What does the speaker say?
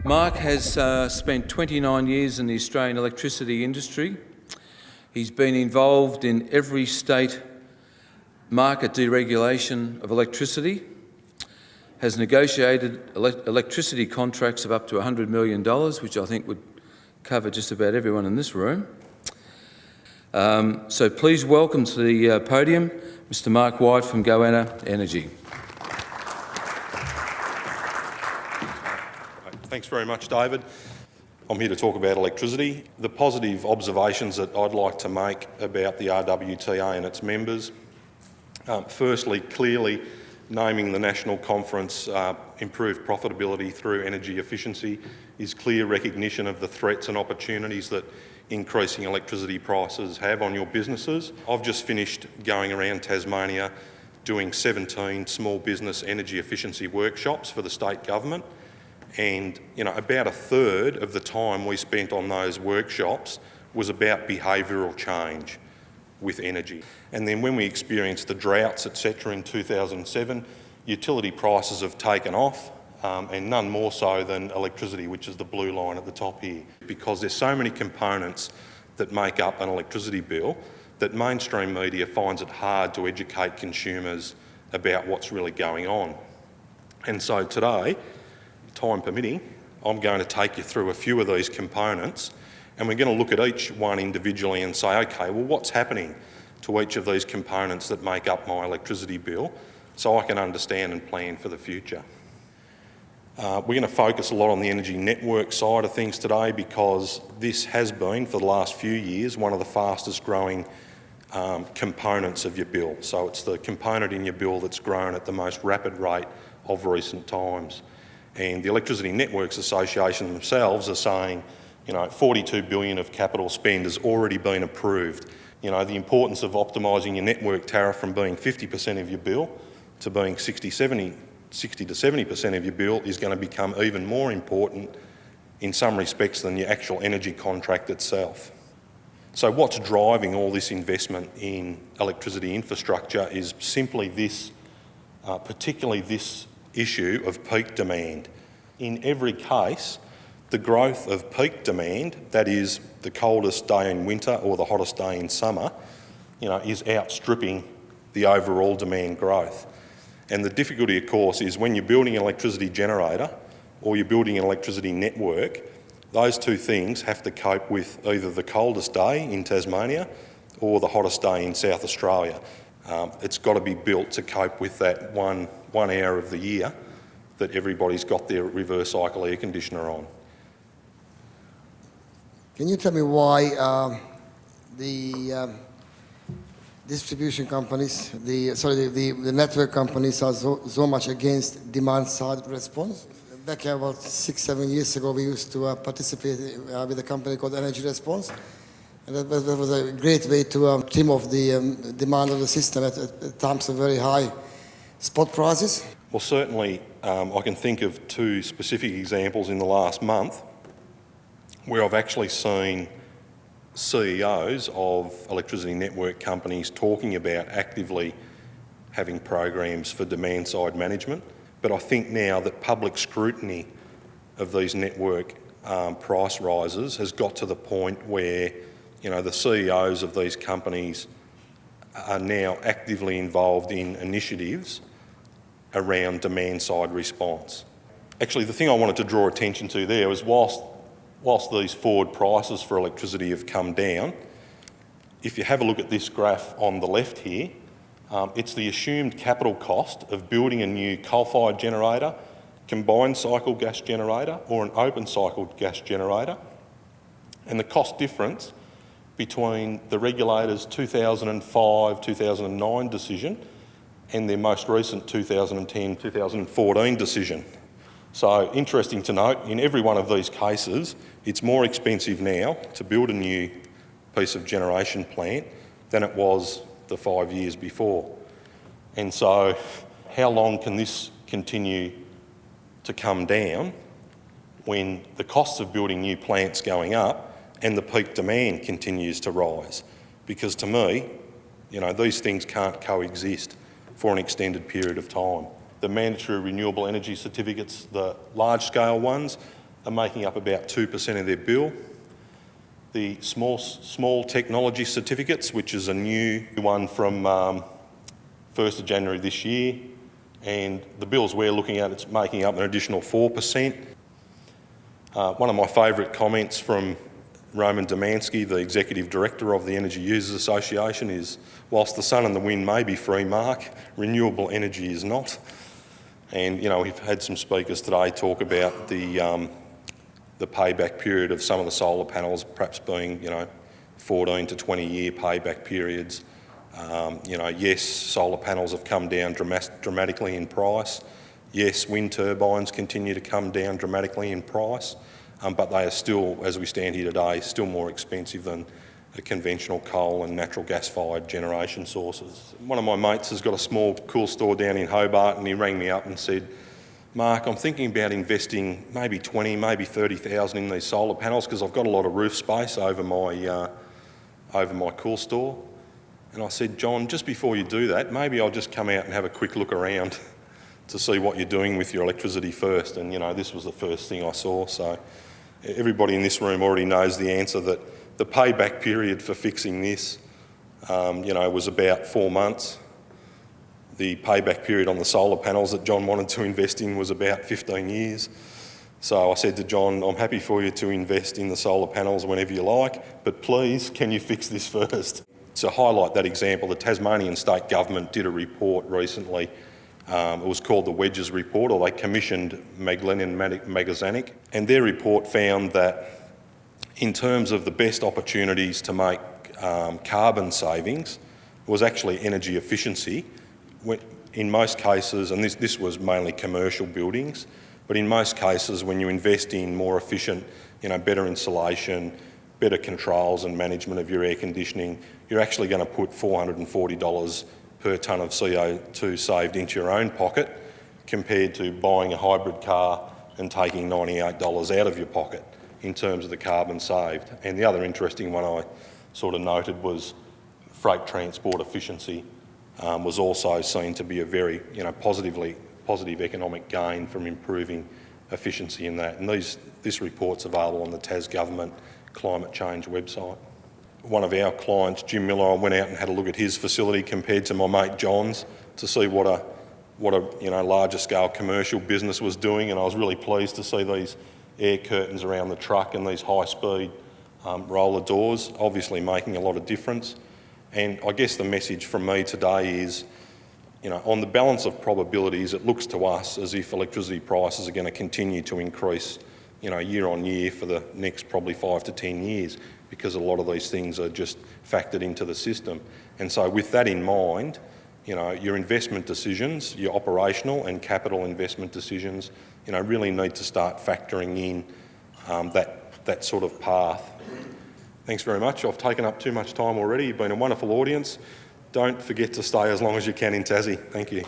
Mark has spent 29 years in the Australian electricity industry. He's been involved in every state market deregulation of electricity, has negotiated electricity contracts of up to $100 million, which I think would cover just about everyone in this room. So please welcome to the podium Mr. Mark White from Goanna Energy. Thanks very much, David. I'm here to talk about electricity. The positive observations that I'd like to make about the RWTA and its members. Firstly, clearly naming the national conference Improved Profitability Through Energy Efficiency is clear recognition of the threats and opportunities that increasing electricity prices have on your businesses. I've just finished going around Tasmania doing 17 small business energy efficiency workshops for the state government. And about a third of the time we spent on those workshops was about behavioural change with energy. And then when we experienced the droughts, etc. in 2007, utility prices have taken off, and none more so than electricity, which is the blue line at the top here. Because there's so many components that make up an electricity bill that mainstream media finds it hard to educate consumers about what's really going on. And so today, time permitting, I'm going to take you through a few of these components, and we're going to look at each one individually and say, okay, well, what's happening to each of these components that make up my electricity bill so I can understand and plan for the future. We're going to focus a lot on the energy network side of things today because this has been, for the last few years, one of the fastest growing components of your bill. So it's the component in your bill that's grown at the most rapid rate of recent times. And the Electricity Networks Association themselves are saying, $42 billion of capital spend has already been approved. The importance of optimising your network tariff from being 50% of your bill to being 60 to 70% of your bill is going to become even more important in some respects than your actual energy contract itself. So what's driving all this investment in electricity infrastructure is simply this, particularly this issue of peak demand. In every case, the growth of peak demand, that is the coldest day in winter or the hottest day in summer, is outstripping the overall demand growth. And the difficulty, of course, is when you're building an electricity generator or you're building an electricity network, those two things have to cope with either the coldest day in Tasmania or the hottest day in South Australia. It's got to be built to cope with that one hour of the year that everybody's got their reverse cycle air conditioner on. Can you tell me why the distribution companies, the network companies are so much against demand-side response? Back about 6-7 years ago, we used to participate with a company called Energy Response. And that was a great way to trim off the demand of the system at times of very high spot prices. Well, certainly I can think of two specific examples in the last month where I've actually seen CEOs of electricity network companies talking about actively having programs for demand-side management. But I think now that public scrutiny of these network price rises has got to the point where the CEOs of these companies are now actively involved in initiatives around demand-side response. Actually, the thing I wanted to draw attention to there was whilst these forward prices for electricity have come down, if you have a look at this graph on the left here, it's the assumed capital cost of building a new coal-fired generator, combined cycle gas generator or an open cycle gas generator, and the cost difference between the regulator's 2005-2009 decision and their most recent 2010-2014 decision. So interesting to note, in every one of these cases, it's more expensive now to build a new piece of generation plant than it was the 5 years before. And so how long can this continue to come down when the costs of building new plants going up and the peak demand continues to rise? Because to me, these things can't coexist for an extended period of time. The mandatory renewable energy certificates, the large-scale ones, are making up about 2% of their bill. The small technology certificates, which is a new one from 1st of January this year, and the bills we're looking at, it's making up an additional 4%. One of my favourite comments from Roman Domansky, the Executive Director of the Energy Users Association, is, whilst the sun and the wind may be free, Mark, renewable energy is not. And, you know, we've had some speakers today talk about the payback period of some of the solar panels perhaps being, 14 to 20 year payback periods. Yes, solar panels have come down dramatically in price. Yes, wind turbines continue to come down dramatically in price, but they are still, as we stand here today, still more expensive than the conventional coal and natural gas-fired generation sources. One of my mates has got a small cool store down in Hobart, and he rang me up and said, Mark, I'm thinking about investing maybe 20, maybe 30,000 in these solar panels because I've got a lot of roof space over my cool store. And I said, John, just before you do that, maybe I'll just come out and have a quick look around to see what you're doing with your electricity first. And, this was the first thing I saw. So everybody in this room already knows the answer, that the payback period for fixing this, was about 4 months. The payback period on the solar panels that John wanted to invest in was about 15 years. So I said to John, I'm happy for you to invest in the solar panels whenever you like, but please, can you fix this first? To highlight that example, the Tasmanian State Government did a report recently. It was called the Wedges Report, or they commissioned Maglen Magazanik, and their report found that in terms of the best opportunities to make carbon savings was actually energy efficiency. In most cases, and this was mainly commercial buildings, but in most cases when you invest in more efficient, better insulation, better controls and management of your air conditioning, you're actually going to put $440 per tonne of CO2 saved into your own pocket compared to buying a hybrid car and taking $98 out of your pocket in terms of the carbon saved. And the other interesting one I sort of noted was freight transport efficiency was also seen to be a very positive economic gain from improving efficiency in that. And this report's available on the Tas Government Climate Change website. One of our clients, Jim Miller, I went out and had a look at his facility compared to my mate John's to see what a larger scale commercial business was doing, and I was really pleased to see these air curtains around the truck and these high speed roller doors obviously making a lot of difference. And I guess the message from me today is, on the balance of probabilities, it looks to us as if electricity prices are going to continue to increase, year on year for the next probably 5 to 10 years, because a lot of these things are just factored into the system. And so with that in mind, your investment decisions, your operational and capital investment decisions, really need to start factoring in that sort of path. Thanks very much. I've taken up too much time already. You've been a wonderful audience. Don't forget to stay as long as you can in Tassie. Thank you.